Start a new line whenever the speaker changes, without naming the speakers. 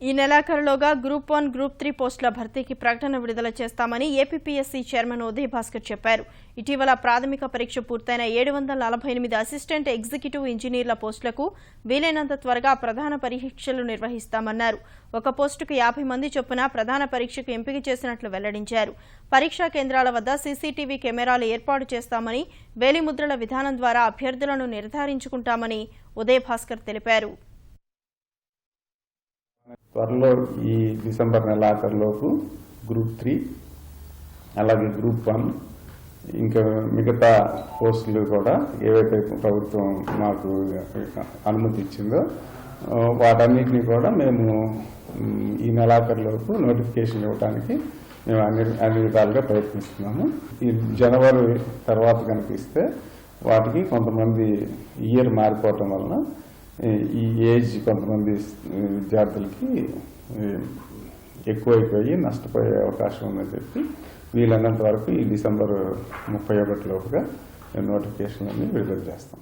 ఈ నెలాఖరులోగా group 1, group 3 పోస్టుల భర్తీకి ప్రకటన విడుదల చేస్తామని ఏపీపీఎస్సీ చైర్మన్ ఉదయ్ భాస్కర్ చెప్పారు. ఇటీవల ప్రాథమిక పరీక్ష పూర్తయిన 748 అసిస్టెంట్ ఎగ్జిక్యూటివ్ ఇంజనీర్ల పోస్టులకు వీలైనంత త్వరగా ప్రధాన పరీక్షలు నిర్వహిస్తామన్నారు. ఒక పోస్టుకు 50 మంది చొప్పున ప్రధాన పరీక్షకు ఎంపిక చేసినట్లు వెల్లడించారు. పరీక్షా కేంద్రాల వద్ద సీసీటీవీ కెమెరాలు ఏర్పాటు చేస్తామని, వేలిముద్రల విధానం ద్వారా అభ్యర్థులను నిర్ధారించుకుంటామని ఉదయ్ భాస్కర్ తెలిపారు.
త్వరలో ఈ డిసెంబర్ నెలాఖరులోపు గ్రూప్ 3 అలాగే గ్రూప్ 1 ఇంకా మిగతా పోస్టులు కూడా ఏవైతే ప్రభుత్వం మాకు అనుమతి ఇచ్చిందో వాటన్నిటినీ కూడా మేము ఈ నెలాఖరులోపు నోటిఫికేషన్ ఇవ్వడానికి మేము అన్ని విధాలుగా ప్రయత్నిస్తున్నాము. ఈ జనవరి తర్వాత కనిపిస్తే వాటికి కొంతమంది ఇయర్ మారిపోవటం వలన ఈ ఏజ్ కొంతమంది విద్యార్థులకి ఎక్కువైపోయి నష్టపోయే అవకాశం ఉందని చెప్పి వీలైనంత వరకు ఈ డిసెంబర్ 31 లోపుగా నోటిఫికేషన్లన్నీ విడుదల చేస్తాం.